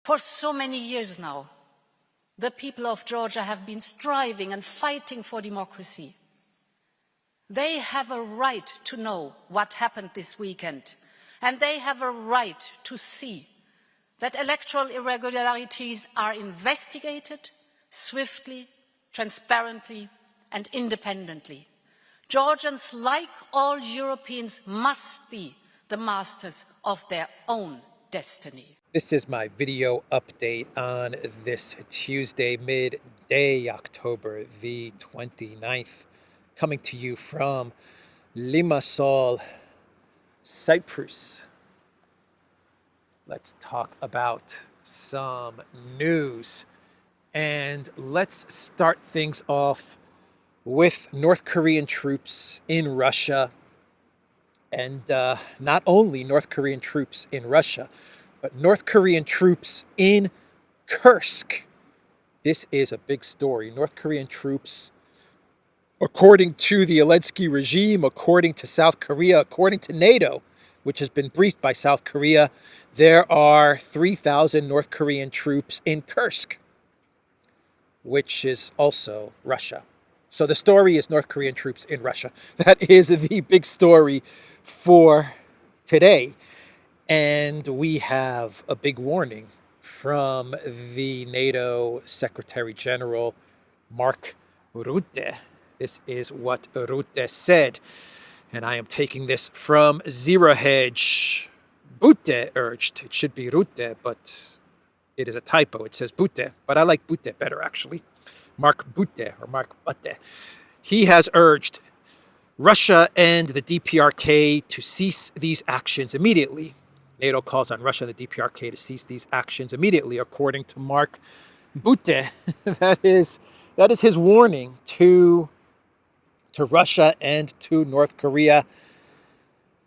For so many years now, the people of Georgia have been striving and fighting for democracy. They have a right to know what happened this weekend, and they have a right to see that electoral irregularities are investigated swiftly, transparently, and independently. Georgians, like all Europeans, must be the masters of their own destiny. This is my video update on this Tuesday, midday, October the 29th, coming to you from Limassol, Cyprus. Let's talk about some news. And let's start things off with North Korean troops in Russia. And not only North Korean troops in Russia, but North Korean troops in Kursk. This is a big story. North Korean troops, according to the Elensky regime, according to South Korea, according to NATO, which has been briefed by South Korea, there are 3,000 North Korean troops in Kursk, which is also Russia. So the story is North Korean troops in Russia. That is the big story for today. And we have a big warning from the NATO Secretary General, Mark Rutte. This is what Rutte said. And I am taking this from Zero Hedge. Butte urged. It should be Rutte, but it is a typo. It says Butte, but I like Butte better, actually. Mark Butte, or Mark Butte. He has urged Russia and the DPRK to cease these actions immediately. NATO calls on Russia and the DPRK to cease these actions immediately, according to Mark Butte. That is his warning to Russia and to North Korea.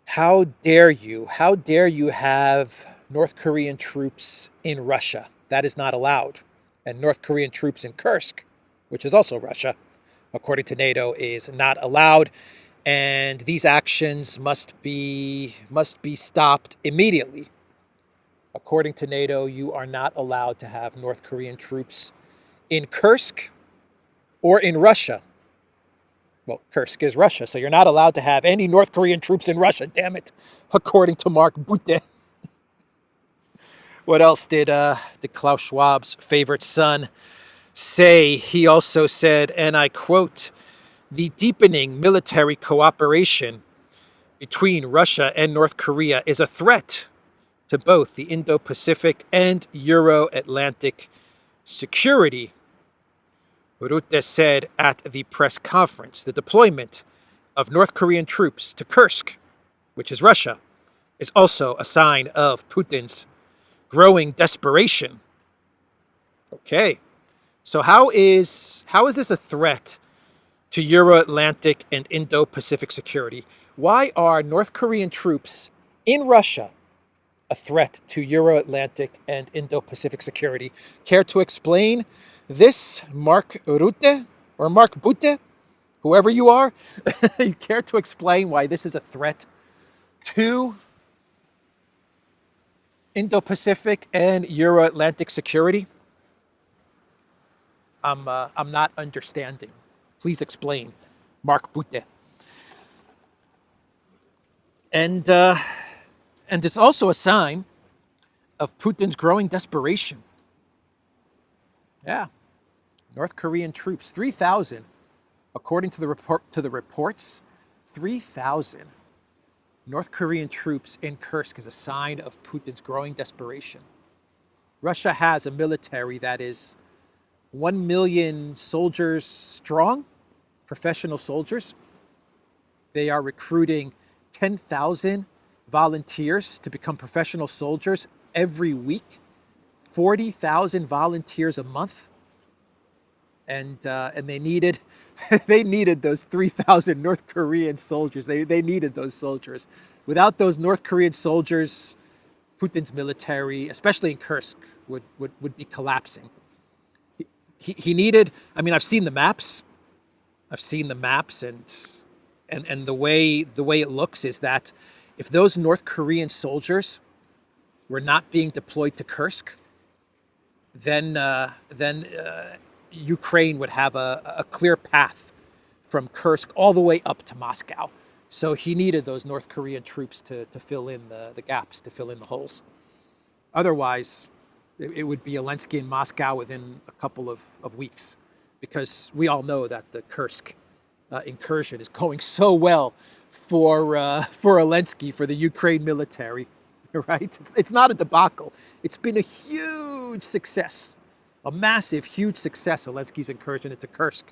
How dare you? How dare you have North Korean troops in Russia? That is not allowed. And North Korean troops in Kursk, which is also Russia, according to NATO, is not allowed. And these actions must be stopped immediately. According to NATO, you are not allowed to have North Korean troops in Kursk or in Russia. Well, Kursk is Russia, so you're not allowed to have any North Korean troops in Russia, damn it, according to Mark Butte. What else did Klaus Schwab's favorite son say? He also said, and I quote, "The deepening military cooperation between Russia and North Korea is a threat to both the Indo-Pacific and Euro-Atlantic security." Rutte said at the press conference, the deployment of North Korean troops to Kursk, which is Russia, is also a sign of Putin's growing desperation. Okay, so how is this a threat to Euro-Atlantic and Indo-Pacific security? Why are North Korean troops in Russia a threat to Euro-Atlantic and Indo-Pacific security? Care to explain this, Mark Rutte or Mark Butte, whoever you are? You care to explain why this is a threat to Indo-Pacific and Euro-Atlantic security? I'm not understanding. Please explain, Mark Butte. And it's also a sign of Putin's growing desperation. Yeah, North Korean troops, 3,000, according to the reports, 3,000 North Korean troops in Kursk is a sign of Putin's growing desperation. Russia has a military that is 1 million soldiers strong, professional soldiers. They are recruiting 10,000 volunteers to become professional soldiers every week, 40,000 volunteers a month. And they needed those 3,000 North Korean soldiers. They needed those soldiers. Without those North Korean soldiers, Putin's military, especially in Kursk, would be collapsing. He needed, I mean, I've seen the maps, and the way it looks is that if those North Korean soldiers were not being deployed to Kursk, then Ukraine would have a clear path from Kursk all the way up to Moscow. So he needed those North Korean troops to fill in the gaps, to fill in the holes. Otherwise, it would be Elensky in Moscow within a couple of weeks, because we all know that the Kursk incursion is going so well for Elensky, for the Ukraine military, right? It's not a debacle. It's been a huge success, a massive, huge success, Zelensky's incursion into Kursk,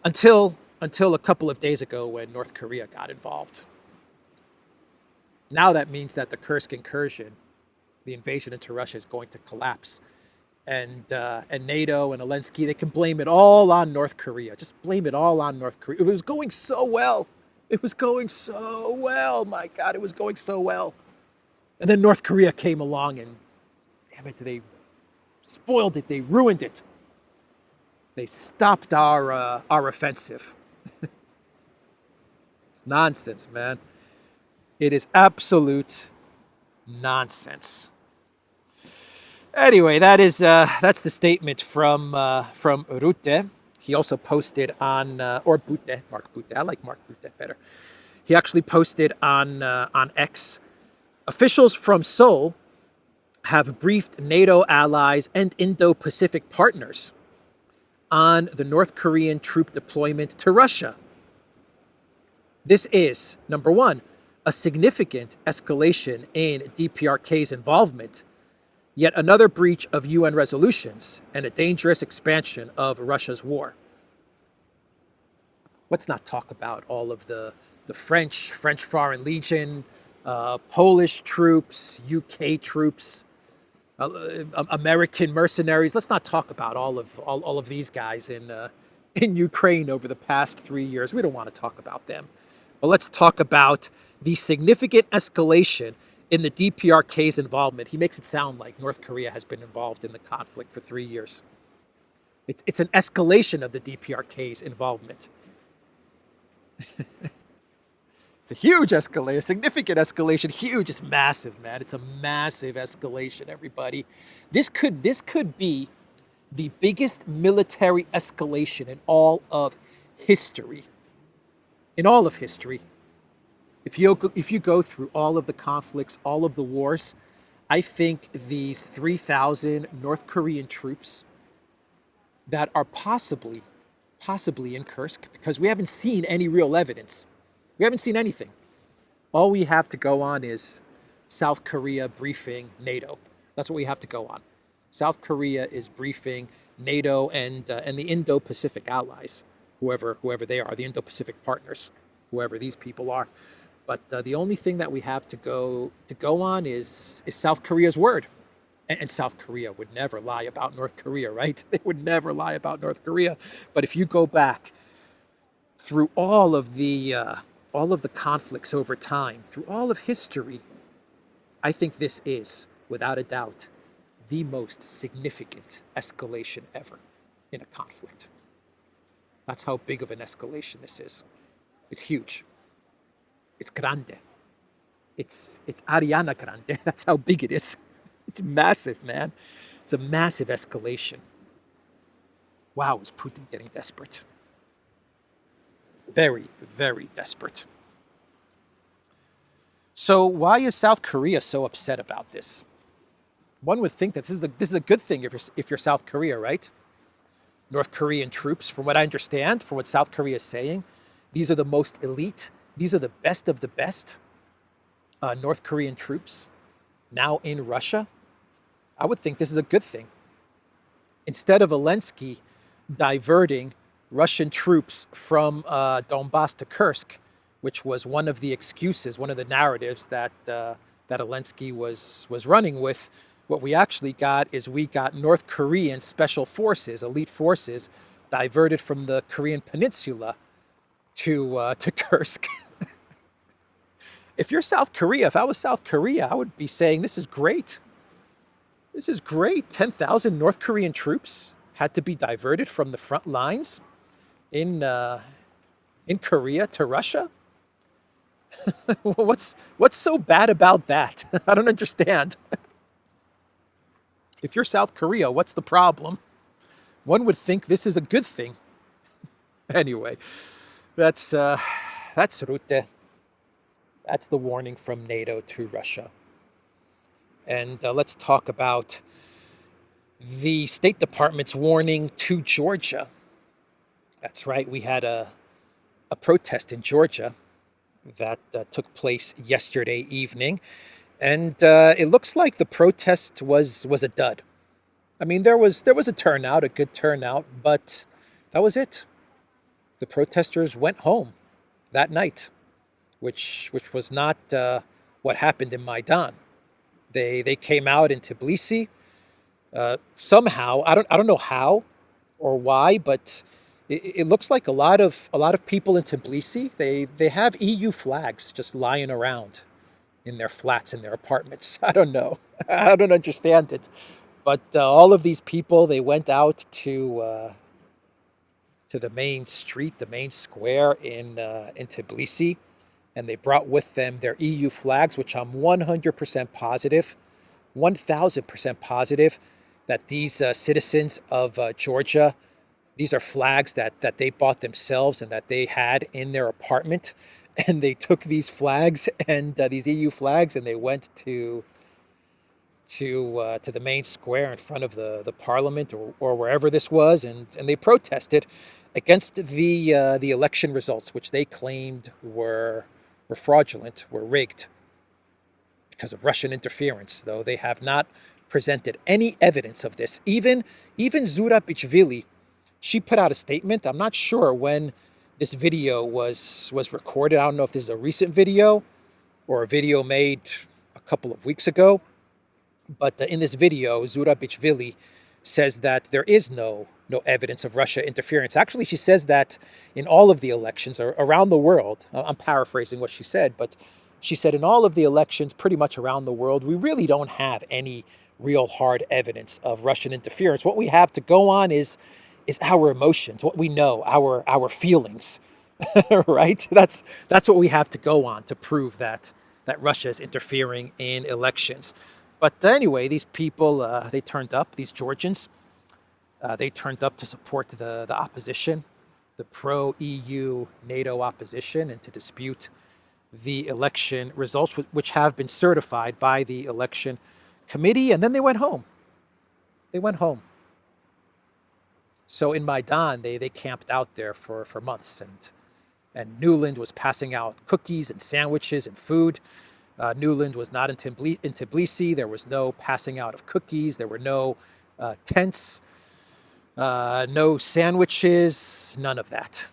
until a couple of days ago when North Korea got involved. Now that means that the Kursk incursion, the invasion into Russia, is going to collapse. And NATO and Elensky, they can blame it all on North Korea. Just blame it all on North Korea. It was going so well. It was going so well. My God, it was going so well. And then North Korea came along and, damn it, they spoiled it. They ruined it. They stopped our offensive. It's nonsense, man. It is absolute nonsense. Anyway, that's the statement from Rutte. He also posted on or Butte, Mark Butte. I like Mark Butte better. He actually posted on X. Officials from Seoul have briefed NATO allies and Indo-Pacific partners on the North Korean troop deployment to Russia. This is, number one, a significant escalation in DPRK's involvement, yet another breach of UN resolutions, and a dangerous expansion of Russia's war. Let's not talk about all of the French Foreign Legion, Polish troops, UK troops, American mercenaries. Let's not talk about all of these guys in Ukraine over the past 3 years. We don't want to talk about them. But let's talk about the significant escalation in the DPRK's involvement. He makes it sound like North Korea has been involved in the conflict for 3 years. It's an escalation of the DPRK's involvement. It's a huge escalation, a significant escalation, huge. It's massive, man. It's a massive escalation, everybody. This could be the biggest military escalation in all of history. In all of history. If you go through all of the conflicts, all of the wars, I think these 3,000 North Korean troops that are possibly in Kursk, because we haven't seen any real evidence. We haven't seen anything. All we have to go on is South Korea briefing NATO. That's what we have to go on. South Korea is briefing NATO and the Indo-Pacific allies, whoever they are, the Indo-Pacific partners, whoever these people are. But the only thing that we have to go on is South Korea's word. And South Korea would never lie about North Korea, right? They would never lie about North Korea. But if you go back through all of the conflicts over time, through all of history, I think this is, without a doubt, the most significant escalation ever in a conflict. That's how big of an escalation this is. It's huge. It's grande. It's Ariana Grande. That's how big it is. It's massive, man. It's a massive escalation. Wow, is Putin getting desperate? Very, very desperate. So why is South Korea so upset about this? One would think that this is a good thing if you're South Korea, right? North Korean troops, from what I understand, from what South Korea is saying, these are the most elite, these are the best of the best North Korean troops now in Russia. I would think this is a good thing. Instead of Elensky diverting Russian troops from Donbass to Kursk, which was one of the excuses, one of the narratives that Elensky was running with, what we actually got is we got North Korean special forces, elite forces, diverted from the Korean peninsula to Kursk. If you're South Korea, if I was South Korea, I would be saying this is great. This is great. 10,000 North Korean troops had to be diverted from the front lines in Korea to Russia. What's so bad about that? I don't understand. If you're South Korea, what's the problem? One would think this is a good thing. Anyway, that's Rutte. That's the warning from NATO to Russia. And let's talk about the State Department's warning to Georgia. That's right, we had a protest in Georgia that took place yesterday evening. And it looks like the protest was a dud. I mean, there was a turnout, a good turnout, but that was it. The protesters went home that night, which was not what happened in Maidan. They came out in Tbilisi. Somehow, I don't know how or why, but it looks like a lot of people in Tbilisi, they have EU flags just lying around in their flats, in their apartments. I don't know. I don't understand it. But all of these people, they went out to the main street, the main square in Tbilisi, and they brought with them their EU flags, which I'm 100% positive, 1,000% positive that these citizens of Georgia, these are flags that they bought themselves and that they had in their apartment. And they took these flags and these EU flags, and they went to the main square in front of the parliament or wherever this was, and they protested against the election results, which they claimed were fraudulent, were rigged because of Russian interference. Though they have not presented any evidence of this. Even Zura Bichvili, she put out a statement. I'm not sure when this video was recorded. I don't know if this is a recent video or a video made a couple of weeks ago. But in this video, Zura Bichvili says that there is no evidence of Russia interference. Actually, she says that in all of the elections around the world, I'm paraphrasing what she said, but she said in all of the elections pretty much around the world, we really don't have any real hard evidence of Russian interference. What we have to go on is our emotions, what we know, our feelings, right? That's what we have to go on to prove that Russia is interfering in elections. But anyway, these people, they turned up, these Georgians, they turned up to support the opposition, the pro-EU NATO opposition, and to dispute the election results, which have been certified by the election committee. And then they went home. They went home. So in Maidan, they camped out there for months. And Nuland was passing out cookies and sandwiches and food. Nuland was not in Tbilisi. There was no passing out of cookies. There were no tents, no sandwiches, none of that.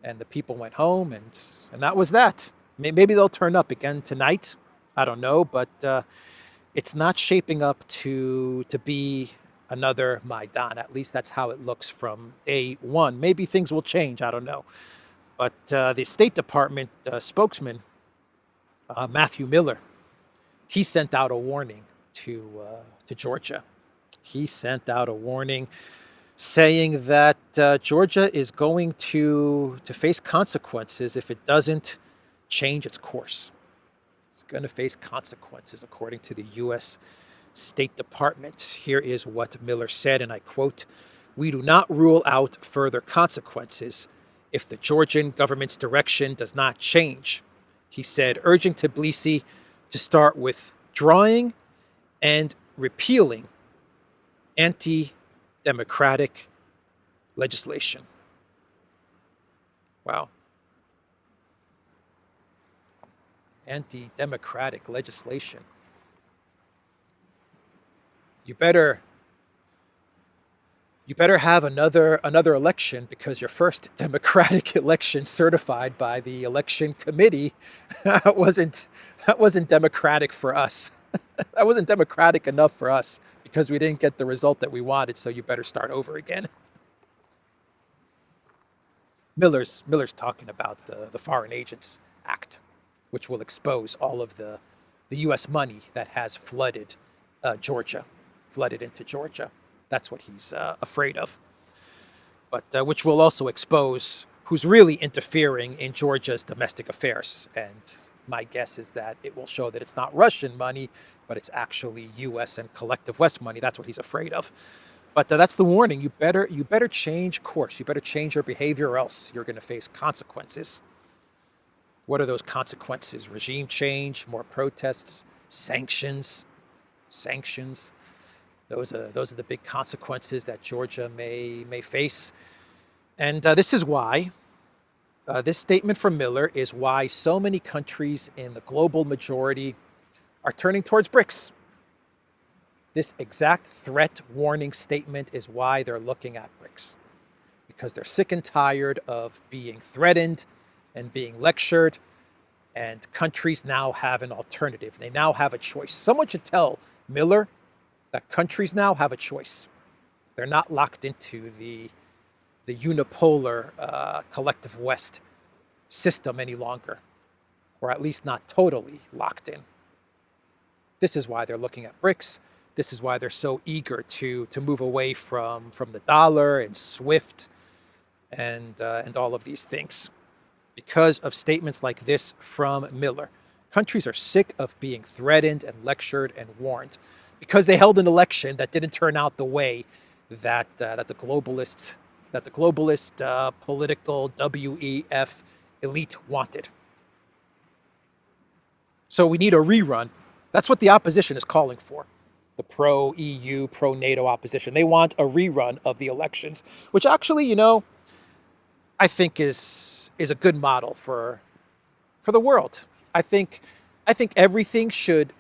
And the people went home, and that was that. Maybe they'll turn up again tonight. I don't know, but it's not shaping up to be another Maidan. At least that's how it looks from A1. Maybe things will change. I don't know. But the State Department spokesman, Matthew Miller, he sent out a warning to Georgia. He sent out a warning saying that Georgia is going to face consequences if it doesn't change its course. It's going to face consequences, according to the U.S. State Department. Here is what Miller said, and I quote, "We do not rule out further consequences if the Georgian government's direction does not change," he said, urging Tbilisi to start withdrawing and repealing anti-democratic legislation. Wow. Anti-democratic legislation. You better have another election, because your first democratic election certified by the election committee that wasn't democratic for us. That wasn't democratic enough for us because we didn't get the result that we wanted, so you better start over again. Miller's talking about the Foreign Agents Act, which will expose all of the U.S. money that has flooded Georgia, flooded into Georgia. That's what he's afraid of. But which will also expose who's really interfering in Georgia's domestic affairs. And My guess is that it will show that it's not Russian money, but it's actually U.S. and collective West money. That's what he's afraid of. But that's the warning. You better change course. You better change your behavior, or else you're going to face consequences. What are those consequences? Regime change, more protests, sanctions. Those are the big consequences that Georgia may face. And this is why. This statement from Miller is why so many countries in the global majority are turning towards BRICS. This exact threat warning statement is why they're looking at BRICS, because they're sick and tired of being threatened and being lectured, and countries now have an alternative. They now have a choice. Someone should tell Miller that countries now have a choice. They're not locked into the unipolar collective West system any longer, or at least not totally locked in. This is why they're looking at BRICS. This is why they're so eager to move away from the dollar and SWIFT and all of these things, because of statements like this from Miller. Countries are sick of being threatened and lectured and warned, because they held an election that didn't turn out the way that the globalist political WEF elite wanted. So we need a rerun. That's what the opposition is calling for. The pro-EU, pro-NATO opposition. They want a rerun of the elections, which actually, I think is a good model for the world. I think everything should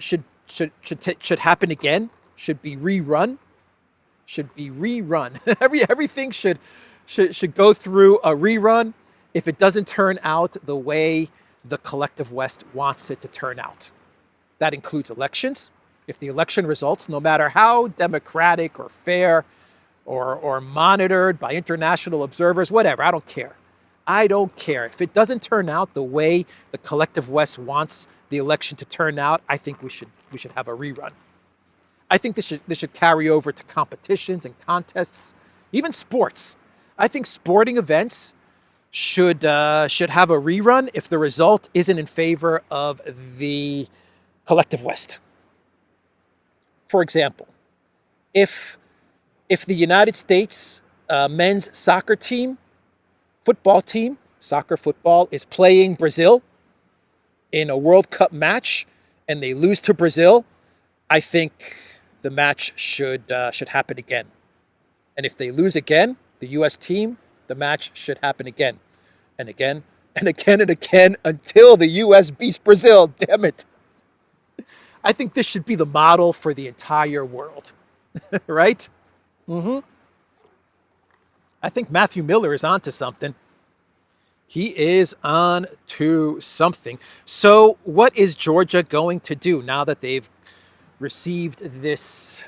happen again. Should be rerun. Everything should go through a rerun if it doesn't turn out the way the collective West wants it to turn out. That includes elections. If the election results, no matter how democratic or fair or monitored by international observers, whatever, I don't care. I don't care. If it doesn't turn out the way the collective West wants the election to turn out, I think we should have a rerun. I think this should carry over to competitions and contests, even sports. I think sporting events should have a rerun if the result isn't in favor of the collective West. For example, if the United States men's soccer team, soccer football, is playing Brazil in a World Cup match and they lose to Brazil, I think the match should happen again. And if they lose again, the U.S. team, the match should happen again and again and again and again until the U.S. beats Brazil. Damn it. I think this should be the model for the entire world, right? I think Matthew Miller is onto something. He is on to something. So what is Georgia going to do now that they've received this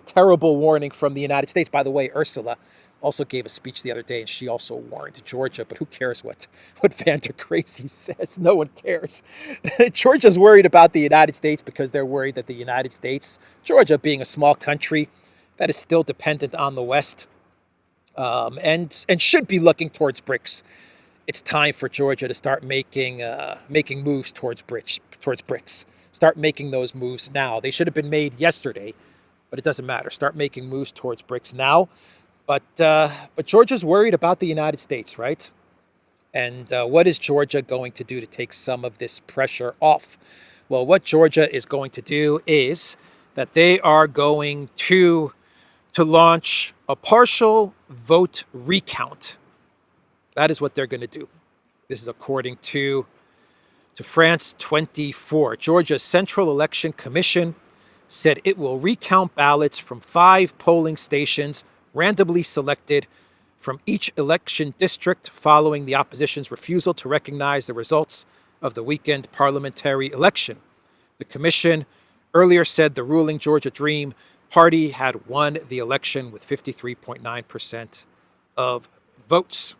terrible warning from the United States? By the way, Ursula also gave a speech the other day, and she also warned Georgia, but who cares what Van der Crazy says? No one cares. Georgia's worried about the United States because they're worried that the United States, Georgia being a small country that is still dependent on the West, and should be looking towards BRICS. It's time for Georgia to start making moves towards BRICS. Start making those moves now. They should have been made yesterday, but it doesn't matter. Start making moves towards BRICS now. But Georgia's worried about the United States, right? And what is Georgia going to do to take some of this pressure off? Well, what Georgia is going to do is that they are going to launch a partial vote recount. That is what they're going to do. This is according to France 24. Georgia's Central Election Commission said it will recount ballots from 5 polling stations randomly selected from each election district following the opposition's refusal to recognize the results of the weekend parliamentary election. The commission earlier said the ruling Georgia Dream Party had won the election with 53.9% of votes.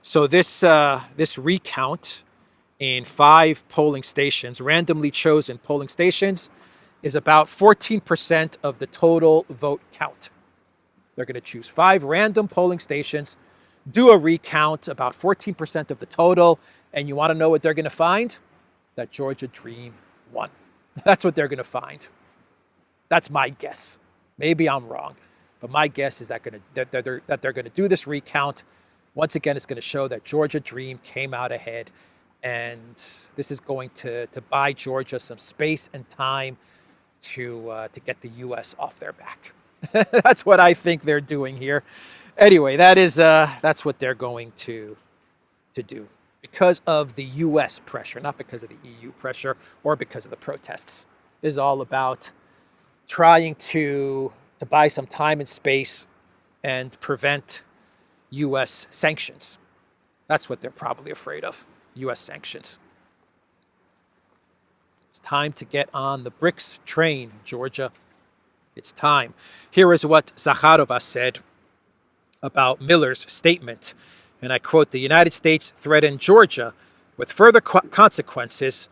So this recount in 5 polling stations, randomly chosen polling stations, is about 14% of the total vote count. They're going to choose 5 random polling stations, do a recount, about 14% of the total, and you want to know what they're going to find? that Georgia Dream won. That's what they're going to find. That's my guess. Maybe I'm wrong, but my guess is that they're going to do this recount. Once again, it's going to show that Georgia Dream came out ahead, and this is going to buy Georgia some space and time to get the U.S. off their back. That's what I think they're doing here. Anyway, that's what they're going to do because of the U.S. pressure, not because of the EU pressure or because of the protests. This is all about trying to buy some time and space and prevent U.S. sanctions. That's what they're probably afraid of, U.S. sanctions. It's time to get on the BRICS train, Georgia. It's time. Here is what Zakharova said about Miller's statement, and I quote, "The United States threatened Georgia with further consequences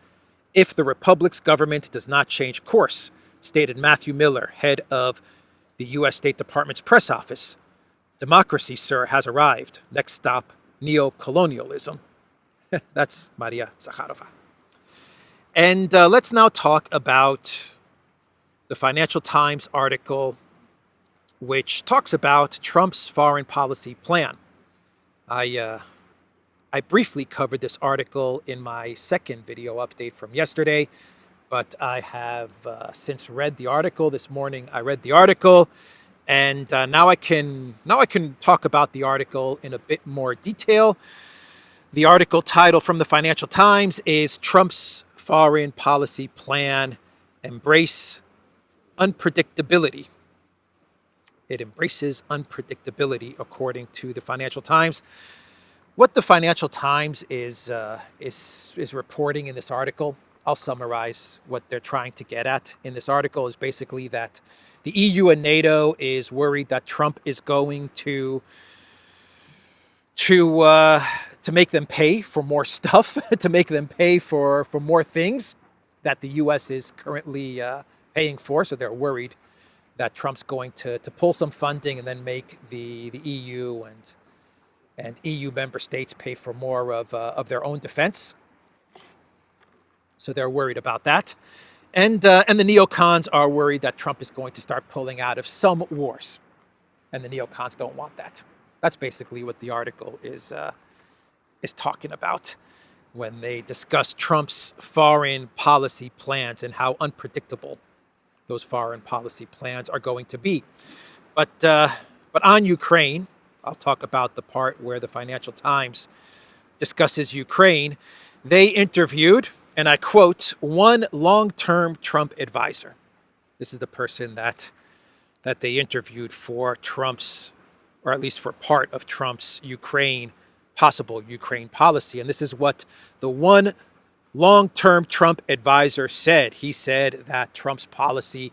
if the Republic's government does not change course," stated Matthew Miller, head of the U.S. State Department's press office. "Democracy, sir, has arrived. Next stop, neo-colonialism." That's Maria Zakharova. And let's now talk about the Financial Times article, which talks about Trump's foreign policy plan. I briefly covered this article in my second video update from yesterday, but I have since read the article. This morning I read the article, and now I can talk about the article in a bit more detail. The article title from the Financial Times is "Trump's Foreign Policy Plan Embrace Unpredictability." It embraces unpredictability, according to the Financial Times. What the Financial Times is reporting in this article, I'll summarize what they're trying to get at in this article, is basically that the EU and NATO is worried that Trump is going to make them pay for more stuff, to make them pay for more things that the U.S. is currently paying for. So they're worried that Trump's going to pull some funding and then make the EU and EU member states pay for more of their own defense. So they're worried about that. And the neocons are worried that Trump is going to start pulling out of some wars. And the neocons don't want that. That's basically what the article is talking about when they discuss Trump's foreign policy plans and how unpredictable those foreign policy plans are going to be. But on Ukraine, I'll talk about the part where the Financial Times discusses Ukraine. They interviewed, and I quote, one long-term Trump advisor. This is the person that they interviewed for Trump's, or at least for part of Trump's possible Ukraine policy. And this is what the one long-term Trump advisor said. He said that Trump's policy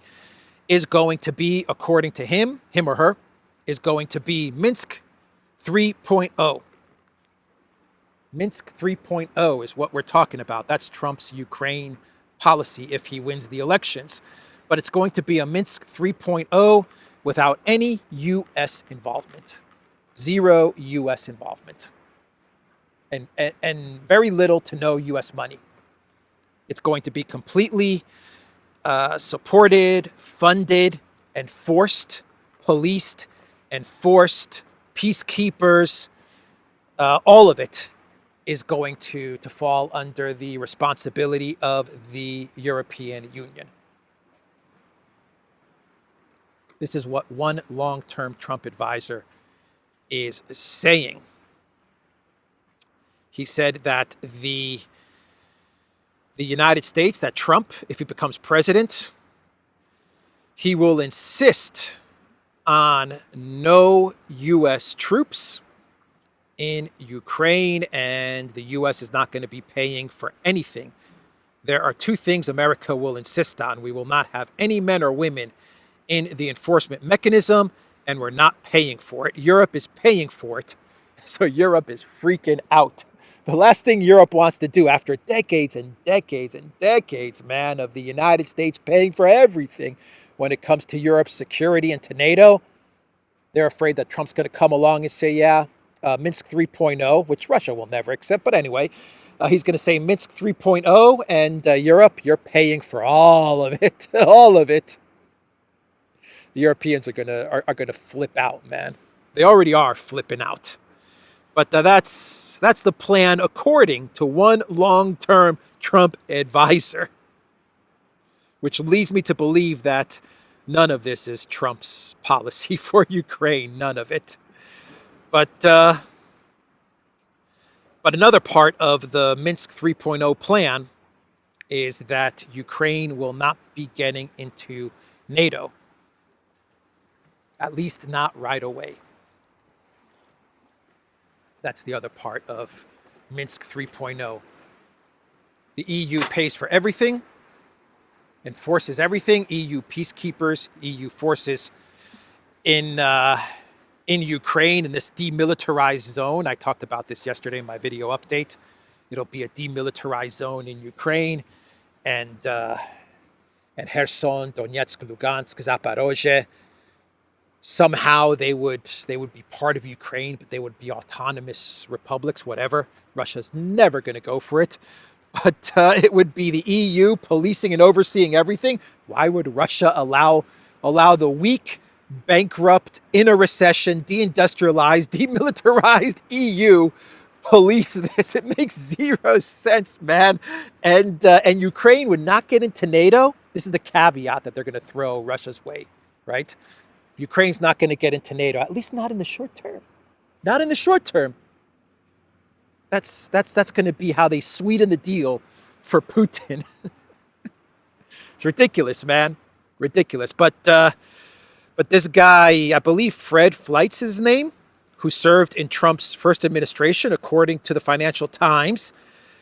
is going to be, according to him or her, is going to be Minsk 3.0. Minsk 3.0 is what we're talking about. That's Trump's Ukraine policy if he wins the elections. But it's going to be a Minsk 3.0 without any U.S. involvement. Zero U.S. involvement. And very little to no U.S. money. It's going to be completely supported, funded, enforced, policed, enforced, peacekeepers. All of it is going to fall under the responsibility of the European Union. This is what one long-term Trump advisor is saying. He said that the United States, that Trump, if he becomes president, he will insist on no U.S. troops in Ukraine, and the U.S. is not going to be paying for anything. There are two things America will insist on. We will not have any men or women in the enforcement mechanism, and we're not paying for it. Europe is paying for it, so Europe is freaking out. The last thing Europe wants to do after decades and decades and decades, man, of the United States paying for everything when it comes to Europe's security and to NATO, they're afraid that Trump's going to come along and say, yeah, Minsk 3.0, which Russia will never accept. But anyway, He's going to say Minsk 3.0, and Europe, you're paying for all of it, all of it. The Europeans are gonna flip out, man. They already are flipping out. But that's the plan, according to one long-term Trump advisor, which leads me to believe that none of this is Trump's policy for Ukraine. None of it. But another part of the Minsk 3.0 plan is that Ukraine will not be getting into NATO. At least not right away. That's the other part of Minsk 3.0. The EU pays for everything, enforces everything. EU peacekeepers, EU forces in Ukraine, in this demilitarized zone. I talked about this yesterday in my video update. It'll be a demilitarized zone in Ukraine, and Kherson, Donetsk, Lugansk, Zaporozhye. Somehow they would be part of Ukraine, but they would be autonomous republics, whatever. Russia's never going to go for it. But it would be the EU policing and overseeing everything. Why would Russia allow the weak, bankrupt, in a recession, deindustrialized, demilitarized EU police this? It makes zero sense, man. And Ukraine would not get into NATO. This is the caveat that they're going to throw Russia's way, right? Ukraine's not going to get into NATO, at least not in the short term. Not in the short term. That's going to be how they sweeten the deal for Putin. It's ridiculous, man. Ridiculous. But this guy, I believe Fred Flight's his name, who served in Trump's first administration, according to the Financial Times,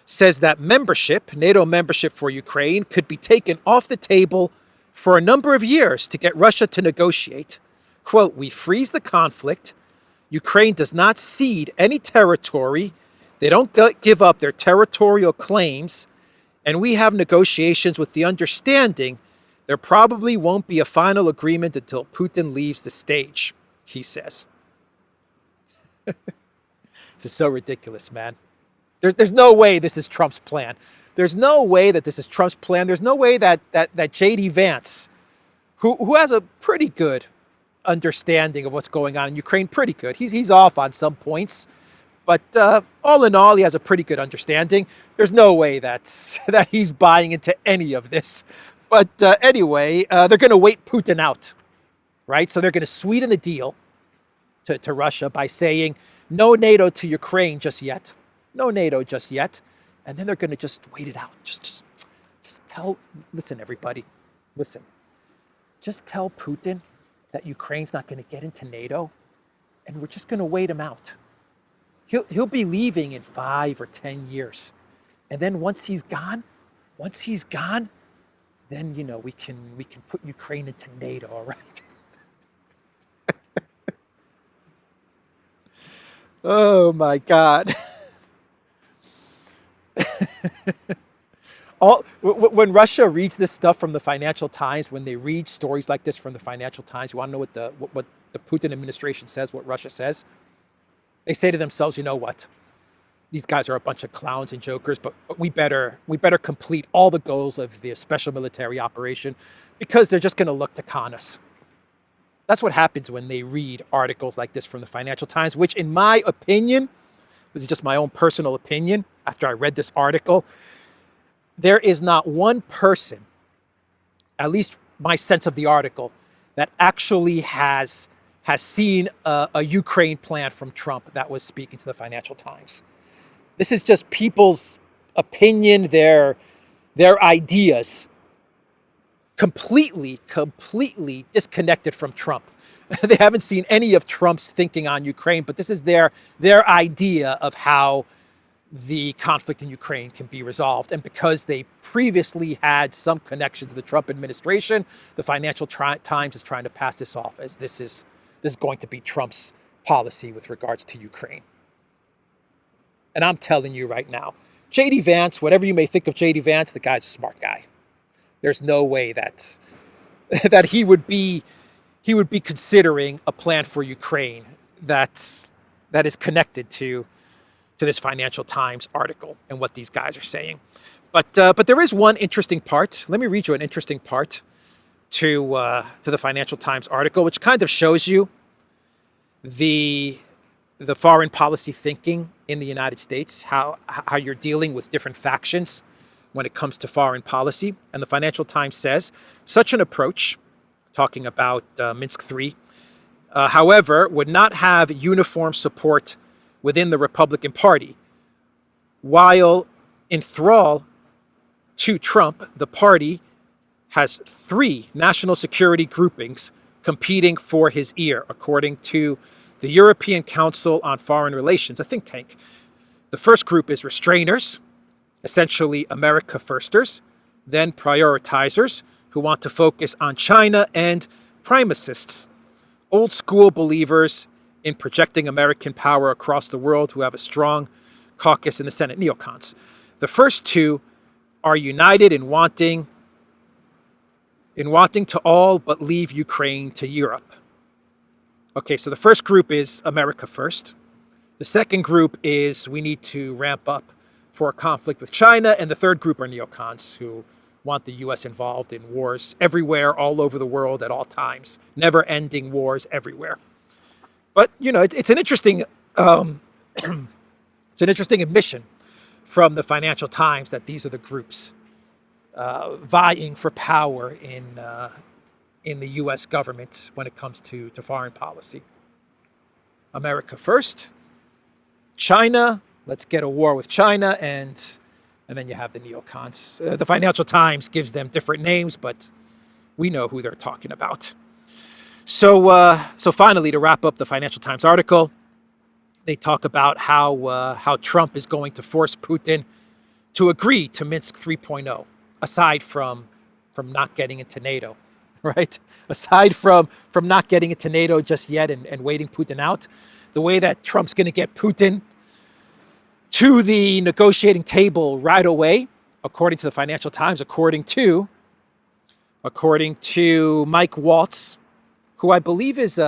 says that NATO membership for Ukraine, could be taken off the table for a number of years to get Russia to negotiate. Quote, we freeze the conflict. Ukraine does not cede any territory. They don't give up their territorial claims. And we have negotiations with the understanding there probably won't be a final agreement until Putin leaves the stage, he says. This is so ridiculous, man. There's no way this is Trump's plan. There's no way that this is Trump's plan. There's no way that J.D. Vance, who has a pretty good understanding of what's going on in Ukraine, pretty good. He's off on some points, but all in all, he has a pretty good understanding. There's no way that he's buying into any of this. But anyway, they're going to wait Putin out, right? So they're going to sweeten the deal to Russia by saying no NATO to Ukraine just yet. No NATO just yet. And then they're going to just wait it out. Just listen, everybody, listen. Just tell Putin that Ukraine's not going to get into NATO, and we're just going to wait him out. He'll be leaving in 5 or 10 years. And then once he's gone, then, you know, we can put Ukraine into NATO, all right? Oh, my God. When Russia reads this stuff from the Financial Times, when they read stories like this from the Financial Times, you want to know what the Putin administration says, what Russia says? They say to themselves, you know what? These guys are a bunch of clowns and jokers, but we better complete all the goals of the special military operation, because they're just going to look to con us. That's what happens when they read articles like this from the Financial Times, which, in my opinion, this is just my own personal opinion, after I read this article, there is not one person, at least my sense of the article, that actually has seen a Ukraine plan from Trump that was speaking to the Financial Times. This is just people's opinion, their ideas, completely disconnected from Trump. They haven't seen any of Trump's thinking on Ukraine, but this is their idea of how the conflict in Ukraine can be resolved. And because they previously had some connection to the Trump administration, the Financial Times is trying to pass this off as this is going to be Trump's policy with regards to Ukraine. And I'm telling you right now, J.D. Vance, whatever you may think of J.D. Vance, the guy's a smart guy. There's no way that he would be considering a plan for Ukraine that is connected to to this Financial Times article and what these guys are saying. But there is one interesting part. Let me read you an interesting part to the Financial Times article, which kind of shows you the foreign policy thinking in the United States, how you're dealing with different factions when it comes to foreign policy. And the Financial Times says, such an approach, talking about Minsk III, however, would not have uniform support within the Republican Party. While in thrall to Trump, the party has 3 national security groupings competing for his ear, according to the European Council on Foreign Relations, a think tank. The first group is restrainers, essentially America firsters, then prioritizers, who want to focus on China, and primacists, old school believers in projecting American power across the world, who have a strong caucus in the Senate, neocons. The first 2 are united in wanting to all but leave Ukraine to Europe. Okay, so the first group is America first. The second group is we need to ramp up for a conflict with China. And the third group are neocons, who want the U.S. involved in wars everywhere, all over the world at all times, never-ending wars everywhere. But, you know, it's an interesting it's an interesting admission from the Financial Times that these are the groups vying for power in the U.S. government when it comes to foreign policy. America first, China, let's get a war with China, and then you have the neocons. The Financial Times gives them different names, but we know who they're talking about. So finally, to wrap up the Financial Times article, they talk about how Trump is going to force Putin to agree to Minsk 3.0, aside from not getting into NATO, right? Aside from not getting into NATO just yet and waiting Putin out, the way that Trump's going to get Putin to the negotiating table right away, according to the Financial Times, according to Mike Waltz, who I believe is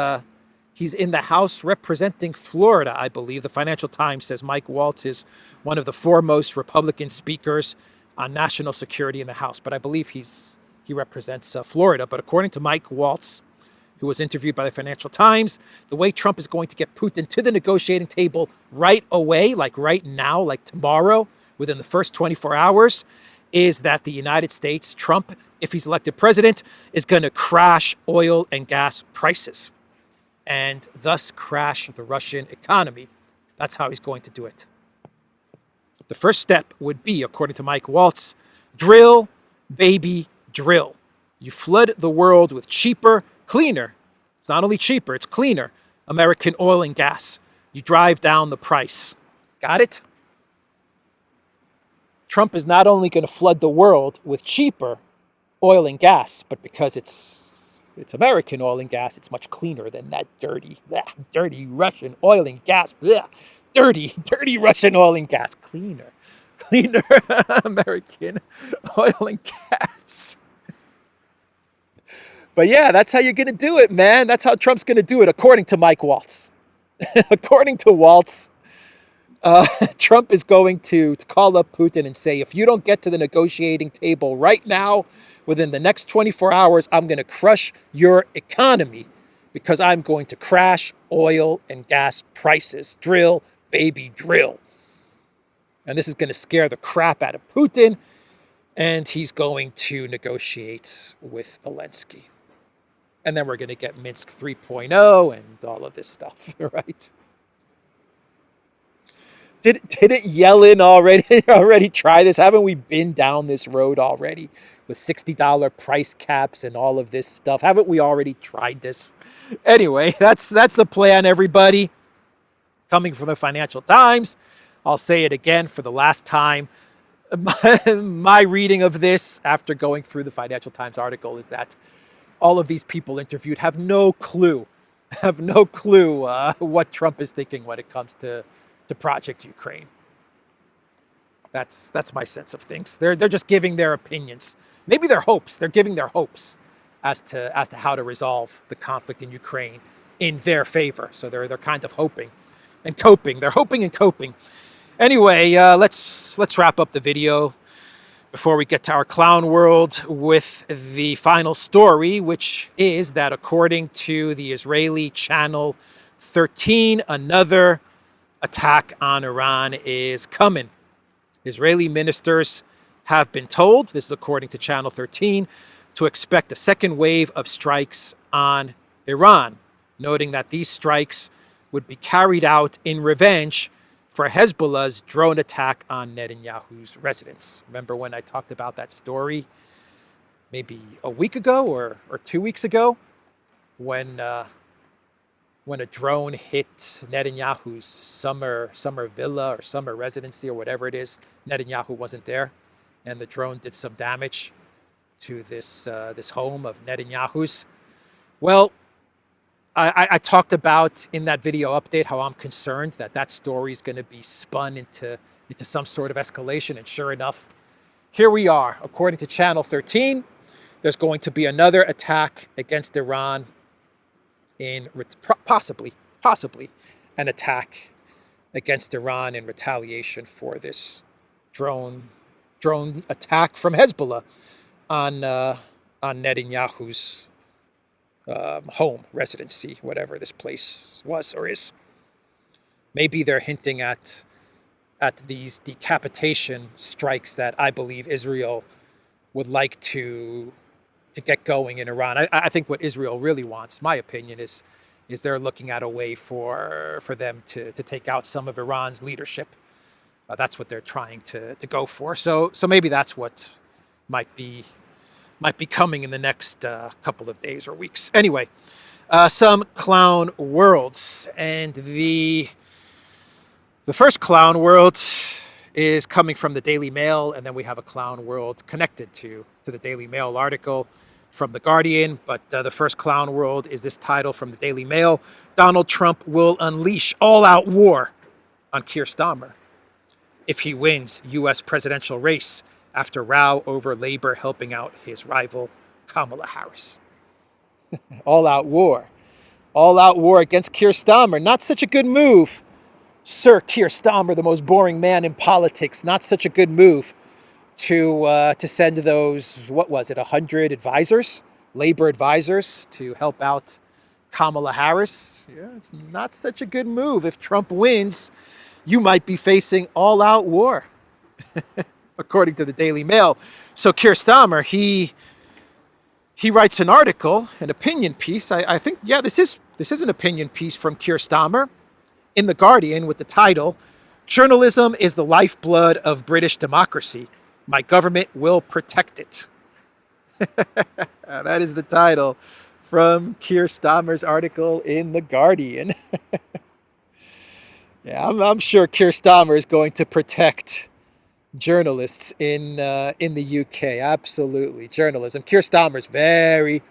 he's in the House representing Florida, I believe. The Financial Times says Mike Waltz is one of the foremost Republican speakers on national security in the House, but I believe he represents Florida. But according to Mike Waltz, who was interviewed by the Financial Times, the way Trump is going to get Putin to the negotiating table right away, like right now, like tomorrow, within the first 24 hours, is that the United States, Trump, if he's elected president, is going to crash oil and gas prices and thus crash the Russian economy. That's how he's going to do it. The first step would be, according to Mike Waltz, drill, baby, drill. You flood the world with cheaper, cleaner. It's not only cheaper, it's cleaner American oil and gas. You drive down the price. Got it? Trump is not only going to flood the world with cheaper oil and gas, but because it's American oil and gas, it's much cleaner than that dirty Russian oil and gas. Dirty Russian oil and gas. Cleaner American oil and gas. But yeah, that's how you're going to do it, man. That's how Trump's going to do it, according to Mike Waltz. According to Waltz, Trump is going to call up Putin and say, if you don't get to the negotiating table right now, within the next 24 hours, I'm going to crush your economy because I'm going to crash oil and gas prices. Drill, baby, drill. And this is going to scare the crap out of Putin, and he's going to negotiate with Elensky. And then we're going to get Minsk 3.0 and all of this stuff, right? Didn't Yellen already try this? Haven't we been down this road already with $60 price caps and all of this stuff? Haven't we already tried this? Anyway, that's the plan, everybody. Coming from the Financial Times, I'll say it again for the last time. My reading of this, after going through the Financial Times article, is that all of these people interviewed have no clue what Trump is thinking when it comes to Project Ukraine. That's my sense of things. They're just giving their opinions, maybe their hopes. They're giving their hopes as to how to resolve the conflict in Ukraine in their favor. So they're kind of hoping and coping. They're hoping and coping. Anyway, let's wrap up the video before we get to our clown world with the final story, which is that according to the Israeli channel 13, another attack on Iran is coming. Israeli ministers have been told, this is according to channel 13, to expect a second wave of strikes on Iran, noting that these strikes would be carried out in revenge for Hezbollah's drone attack on Netanyahu's residence. Remember when I talked about that story maybe a week ago or 2 weeks ago when a drone hit Netanyahu's summer villa or summer residency or whatever it is. Netanyahu wasn't there, and the drone did some damage to this home of Netanyahu's. Well, I talked about in that video update how I'm concerned that story is going to be spun into some sort of escalation. And sure enough, here we are. According to Channel 13, there's going to be another attack against Iran possibly an attack against Iran in retaliation for this drone attack from Hezbollah on Netanyahu's home, residency, whatever this place was or is. Maybe they're hinting at these decapitation strikes that I believe Israel would like to get going in Iran. I think what Israel really wants, my opinion, is they're looking at a way for them to take out some of Iran's leadership. That's what they're trying to go for. So maybe that's what might be coming in the next couple of days or weeks. Anyway, some clown worlds, and the first clown world is coming from the Daily Mail, and then we have a clown world connected to the Daily Mail article from The Guardian. But the first clown world is this title from the Daily Mail: Donald Trump will unleash all-out war on Keir Starmer if he wins U.S. presidential race after row over Labor helping out his rival Kamala Harris. All-out war against Keir Starmer. Not such a good move. Sir Keir Starmer, the most boring man in politics. Not such a good move to send those, what was it, 100 advisors, labor advisors, to help out Kamala Harris. Yeah, it's not such a good move. If Trump wins, you might be facing all-out war, according to the Daily Mail. So Keir Starmer, he writes an article, an opinion piece. I think, yeah, this is an opinion piece from Keir Starmer in The Guardian with the title, "Journalism is the lifeblood of British democracy. My government will protect it." That is the title from Keir Starmer's article in The Guardian. Yeah, I'm sure Keir Starmer is going to protect journalists in the UK. Absolutely, journalism. Keir Starmer is very,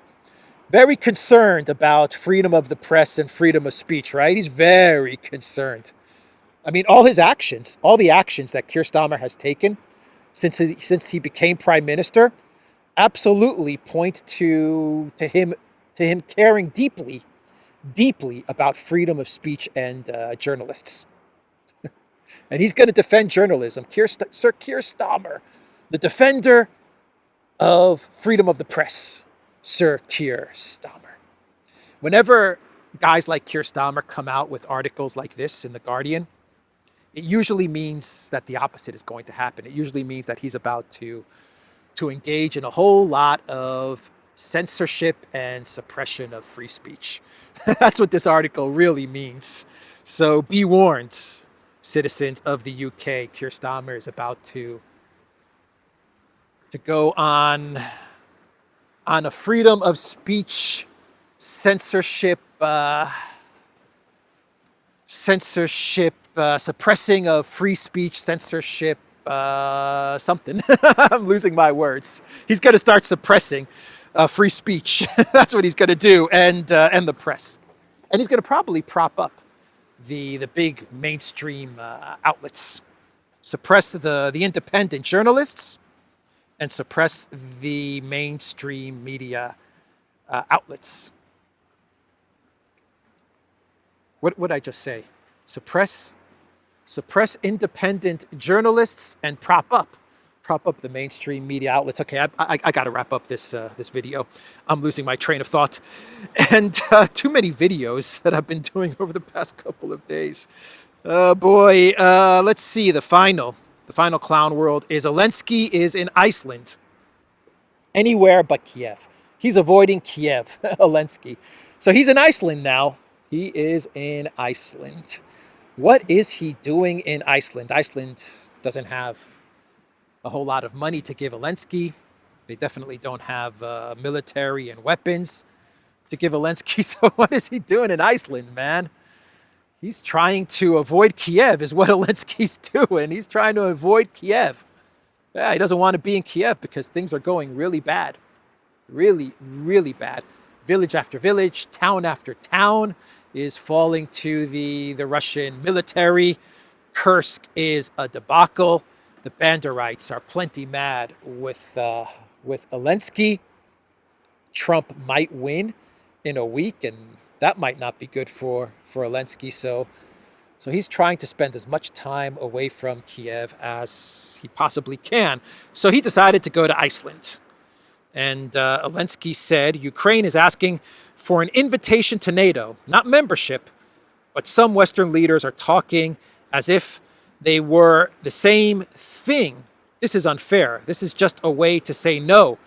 very concerned about freedom of the press and freedom of speech, right? He's very concerned. I mean, all the actions that Keir Starmer has taken since he became prime minister absolutely point to him caring deeply about freedom of speech and journalists. And he's going to defend journalism. Sir Keir Starmer, the defender of freedom of the press. Sir Keir Starmer. Whenever guys like Keir Starmer come out with articles like this in The Guardian, it usually means that the opposite is going to happen. It usually means that he's about to engage in a whole lot of censorship and suppression of free speech. That's what this article really means. So be warned, citizens of the UK. Keir Starmer is about to go on a freedom of speech censorship suppressing of free speech censorship something. I'm losing my words. He's going to start suppressing free speech. That's what he's going to do, and the press. And he's going to probably prop up the big mainstream outlets, suppress the independent journalists, and suppress the mainstream media outlets. What would I just say? Suppress suppress independent journalists, and prop up the mainstream media outlets. Okay, I got to wrap up this video. I'm losing my train of thought, and too many videos that I've been doing over the past couple of days. Oh boy, let's see. The final clown world is Elensky is in Iceland. Anywhere but Kiev. He's avoiding Kiev, Elensky. So he's in Iceland now. He is in Iceland. What is he doing in Iceland? Iceland doesn't have a whole lot of money to give Elensky. They definitely don't have military and weapons to give Elensky. So what is he doing in Iceland, man? He's trying to avoid Kiev is what Elensky's doing. He's trying to avoid Kiev. Yeah, he doesn't want to be in Kiev because things are going really bad. Really, really bad. Village after village, town after town is falling to the Russian military. Kursk is a debacle. The Banderites are plenty mad with Elensky. Trump might win in a week, and that might not be good for Elensky. So he's trying to spend as much time away from Kiev as he possibly can. So he decided to go to Iceland. And Elensky said, Ukraine is asking for an invitation to NATO, not membership, but some Western leaders are talking as if they were the same thing. This is unfair. This is just a way to say no.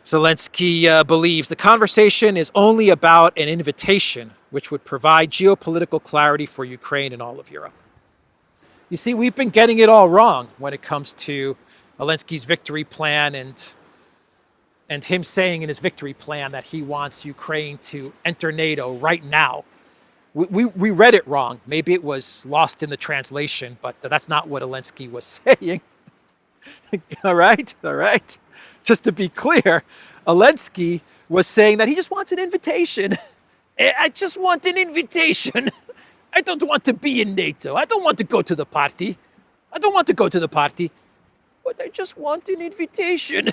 Zelensky believes the conversation is only about an invitation, which would provide geopolitical clarity for Ukraine and all of Europe. You see, we've been getting it all wrong when it comes to Zelensky's victory plan and him saying in his victory plan that he wants Ukraine to enter NATO right now. We read it wrong. Maybe it was lost in the translation, but that's not what Elensky was saying. All right. Just to be clear, Elensky was saying that he just wants an invitation. I just want an invitation. I don't want to be in NATO. I don't want to go to the party. But I just want an invitation.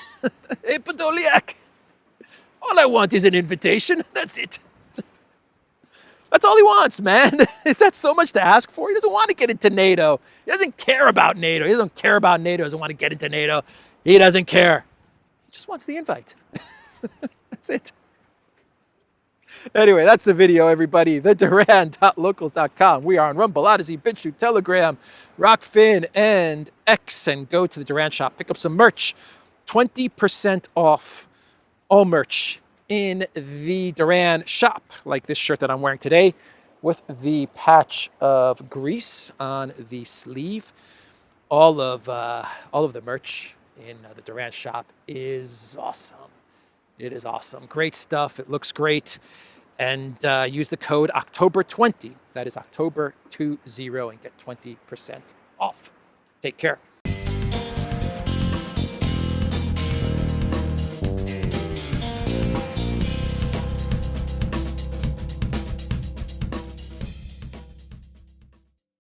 Hey, Podolyak, all I want is an invitation. That's it. That's all he wants, man. Is that so much to ask for? He doesn't want to get into NATO. He doesn't care about NATO. He doesn't want to get into NATO. He doesn't care. He just wants the invite. That's it. Anyway, that's the video, everybody. TheDuran.locals.com. We are on Rumble, ODYSEE, BitChute, Telegram, Rockfin, and X. And go to the Duran shop. Pick up some merch. 20% off all merch in the Duran shop. Like this shirt that I'm wearing today with the patch of grease on the sleeve. All of the merch in the Duran shop is awesome. It is awesome. Great stuff. It looks great. And use the code October20. That is October20 and get 20% off. Take care.